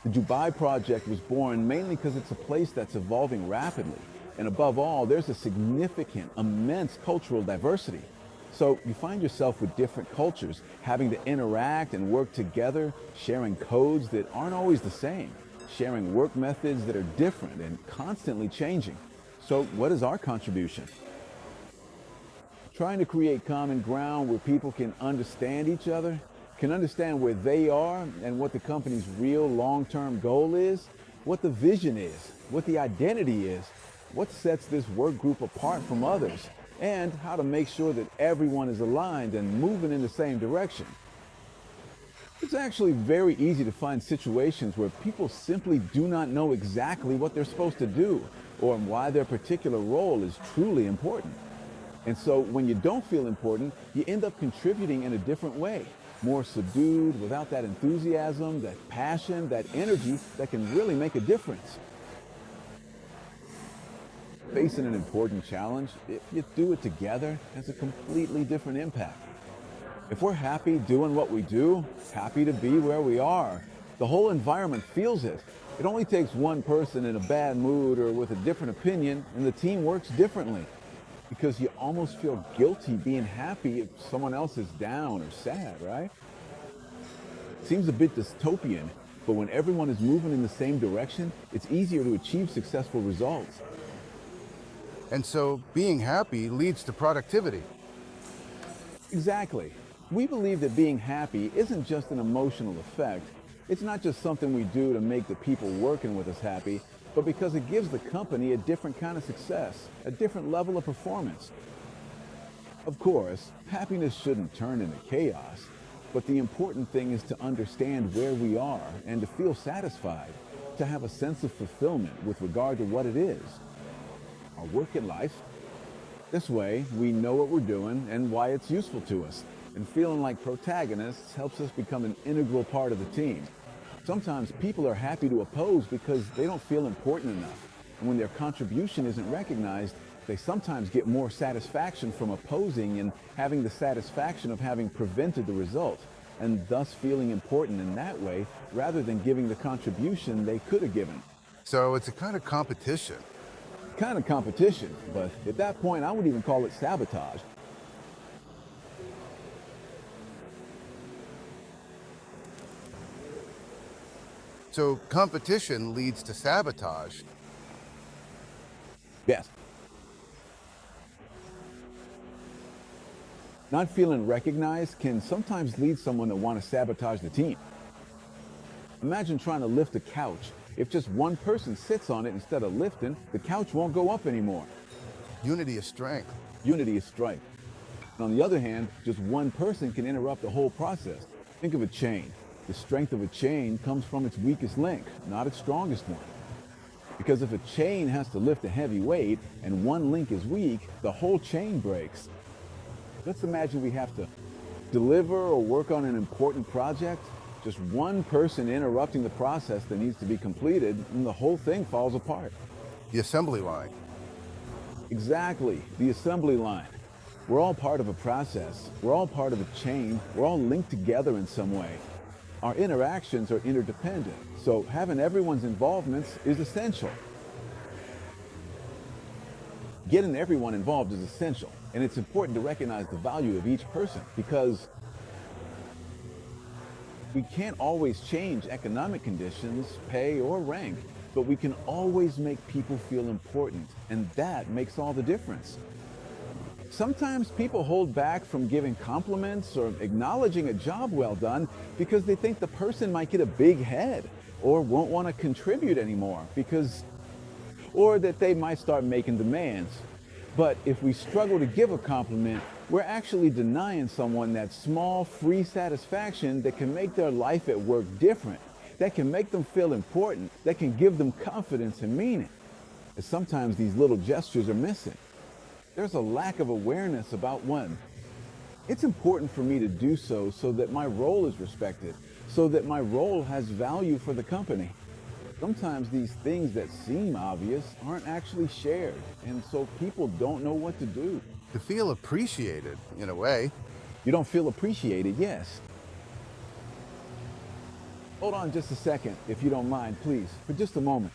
The Dubai project was born mainly because it's a place that's evolving rapidly. And above all, there's a significant, immense cultural diversity. So you find yourself with different cultures having to interact and work together, sharing codes that aren't always the same, sharing work methods that are different and constantly changing. So what is our contribution? Trying to create common ground where people can understand each other, can understand where they are and what the company's real long-term goal is, what the vision is, what the identity is, what sets this work group apart from others, and how to make sure that everyone is aligned and moving in the same direction. It's actually very easy to find situations where people simply do not know exactly what they're supposed to do or why their particular role is truly important. And so when you don't feel important, you end up contributing in a different way, more subdued, without that enthusiasm, that passion, that energy that can really make a difference. Facing an important challenge, if you do it together, has a completely different impact. If we're happy doing what we do, happy to be where we are, the whole environment feels it. It only takes one person in a bad mood or with a different opinion, and the team works differently. Because you almost feel guilty being happy if someone else is down or sad, right? Seems a bit dystopian, but when everyone is moving in the same direction, it's easier to achieve successful results. And so being happy leads to productivity. Exactly. We believe that being happy isn't just an emotional effect. It's not just something we do to make the people working with us happy, but because it gives the company a different kind of success, a different level of performance. Of course, happiness shouldn't turn into chaos, but the important thing is to understand where we are and to feel satisfied, to have a sense of fulfillment with regard to what it is, our work in life. This way, we know what we're doing and why it's useful to us, and feeling like protagonists helps us become an integral part of the team. Sometimes people are happy to oppose because they don't feel important enough. And when their contribution isn't recognized, they sometimes get more satisfaction from opposing and having the satisfaction of having prevented the result, and thus feeling important in that way rather than giving the contribution they could have given. So it's a kind of competition. Kind of competition, but at that point I would even call it sabotage. So competition leads to sabotage. Yes. Not feeling recognized can sometimes lead someone to want to sabotage the team. Imagine trying to lift a couch. If just one person sits on it instead of lifting, the couch won't go up anymore. Unity is strength. Unity is strength. And on the other hand, just one person can interrupt the whole process. Think of a chain. The strength of a chain comes from its weakest link, not its strongest one. Because if a chain has to lift a heavy weight and one link is weak, the whole chain breaks. Let's imagine we have to deliver or work on an important project. Just one person interrupting the process that needs to be completed, and the whole thing falls apart. The assembly line. Exactly, the assembly line. We're all part of a process. We're all part of a chain. We're all linked together in some way. Our interactions are interdependent, so having everyone's involvements is essential. Getting everyone involved is essential, and it's important to recognize the value of each person because we can't always change economic conditions, pay, or rank, but we can always make people feel important, and that makes all the difference. Sometimes people hold back from giving compliments or acknowledging a job well done because they think the person might get a big head or won't want to contribute anymore or that they might start making demands. But if we struggle to give a compliment, we're actually denying someone that small, free satisfaction that can make their life at work different, that can make them feel important, that can give them confidence and meaning. And sometimes these little gestures are missing. There's a lack of awareness about one. It's important for me to do so that my role is respected, so that my role has value for the company. Sometimes these things that seem obvious aren't actually shared, and so people don't know what to do. To feel appreciated, in a way. You don't feel appreciated, yes. Hold on just a second, if you don't mind, please, for just a moment.